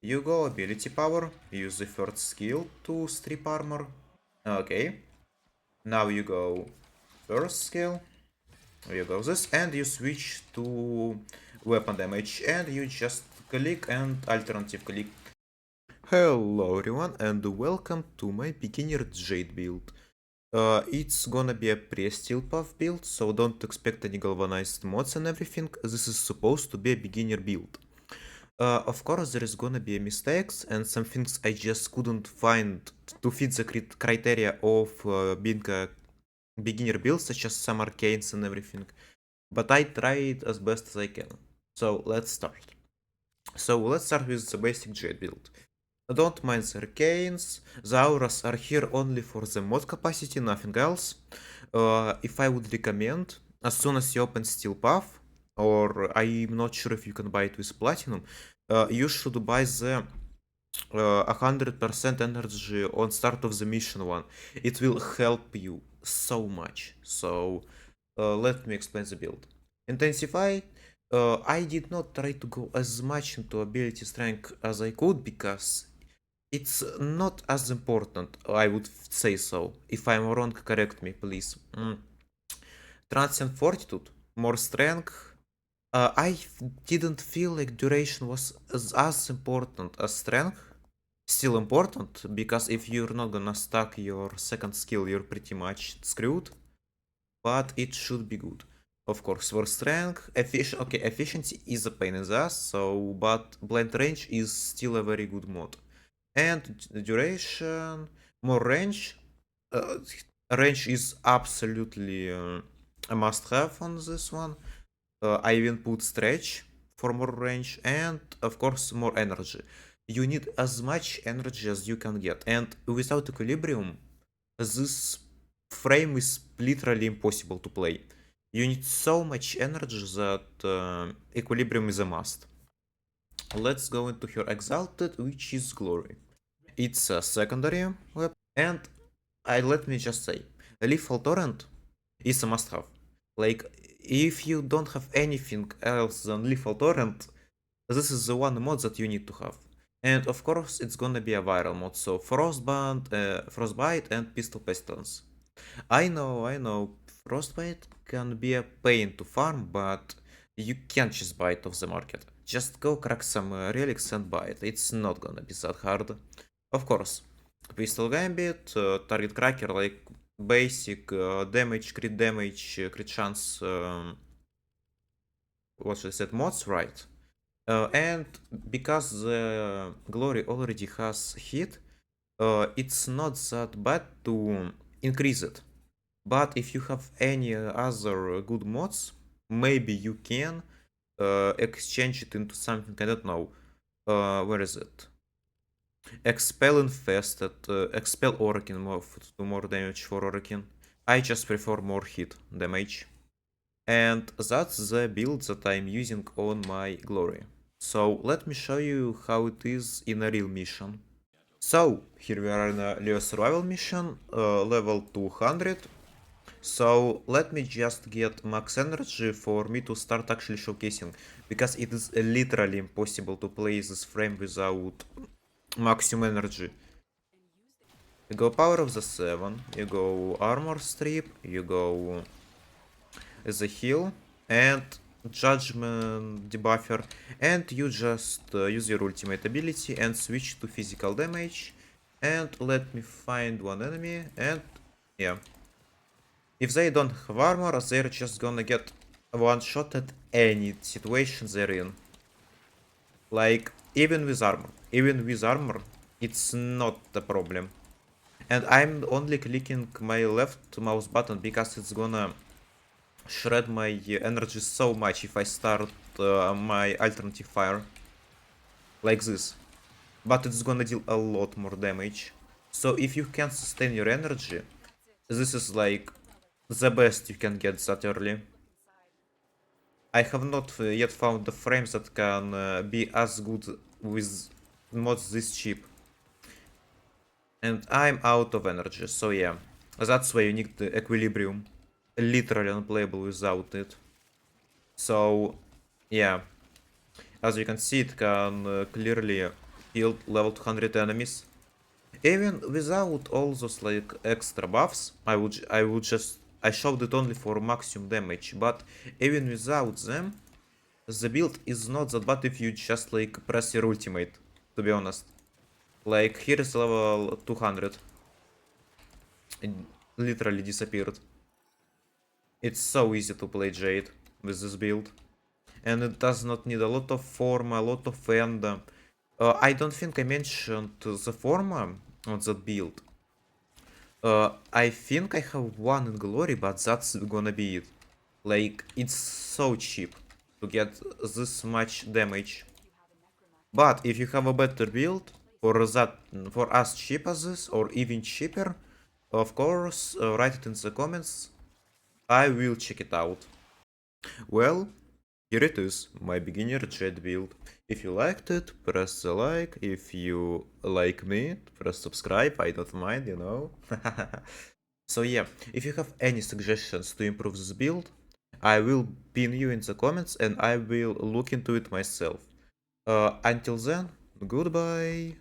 You go ability power, use the first skill to strip armor. Okay. Now you go first skill, you go this, and you switch to weapon damage, and you just click and alternative click. Hello everyone, and welcome to my beginner Jade build. It's gonna be a pre-steel puff build, so don't expect any galvanized mods and everything. This is supposed to be a beginner build. Of course, there is gonna be mistakes and some things I just couldn't find to fit the criteria of being a beginner build, such as some arcanes and everything. But I tried as best as I can. So let's start. So let's start with the basic Jade build. Don't mind the arcanes, the auras are here only for the mod capacity, nothing else. If I would recommend, as soon as you open Steel Path, or I'm not sure if you can buy it with Platinum, you should buy the 100% energy on start of the mission one. It will help you so much. So let me explain the build. Intensify. I did not try to go as much into ability strength as I could because it's not as important, I would say so. If I'm wrong, correct me, please. Transient Fortitude, more strength. I didn't feel like duration was as important as strength. Still important, because if you're not gonna stack your second skill, you're pretty much screwed. But it should be good. Of course, for strength, efficiency is a pain in the ass, so, but blind range is still a very good mod. And duration, more range. Uh, Range is absolutely a must-have on this one. I even put stretch for more range and, of course, more energy. You need as much energy as you can get, and without equilibrium, this frame is literally impossible to play. You need so much energy that equilibrium is a must. Let's go into her exalted, which is glory. It's a secondary weapon, and let me just say, lethal torrent is a must-have. Like, if you don't have anything else than lethal torrent, this is the one mod that you need to have. And of course, it's gonna be a viral mod, so frostbite and pistol pestilence. I know, frostbite can be a pain to farm, but you can't just buy it off the market. Just go crack some relics and buy it. It's not gonna be that hard. Of course, pistol gambit, target cracker, like basic damage, crit chance. What should I say? Mods, right? And because the glory already has hit, it's not that bad to increase it. But if you have any other good mods, maybe you can exchange it into something, I don't know. Where is it? Expel Infested, Expel Orokin to more damage for Orokin. I just prefer more hit damage. And that's the build that I'm using on my glory. So let me show you how it is in a real mission. So here we are in a Leo survival mission, level 200. So let me just get max energy for me to start actually showcasing, because it is literally impossible to play this frame without maximum energy. You go power of the 7, you go armor strip, you go the heal and judgment debuffer, and you just use your ultimate ability and switch to physical damage. And let me find one enemy, and yeah. If they don't have armor, they're just gonna get one shot at any situation they're in. Like, even with armor, it's not a problem. And I'm only clicking my left mouse button because it's gonna shred my energy so much if I start my alternative fire. Like this. But it's gonna deal a lot more damage. So if you can sustain your energy, this is like the best you can get that early. I have not yet found the frames that can be as good with mods this cheap. And I'm out of energy, so yeah. That's why you need the equilibrium. Literally unplayable without it. So, yeah. As you can see, it can clearly killed level 200 enemies. Even without all those like extra buffs, I showed it only for maximum damage, but even without them, the build is not that bad if you just like press your ultimate, to be honest. Like here is level 200. It literally disappeared. It's so easy to play Jade with this build. And it does not need a lot of forma, a lot of fandom. I don't think I mentioned the forma on that build. I think I have one in Glory, but that's gonna be it. Like, it's so cheap to get this much damage. But if you have a better build for as cheap as this, or even cheaper, of course, write it in the comments. I will check it out. Well, here it is, my beginner Jade build. If you liked it, press the like. If you like me, press subscribe. I don't mind, you know. So yeah, if you have any suggestions to improve this build, I will pin you in the comments and I will look into it myself. Until then, goodbye.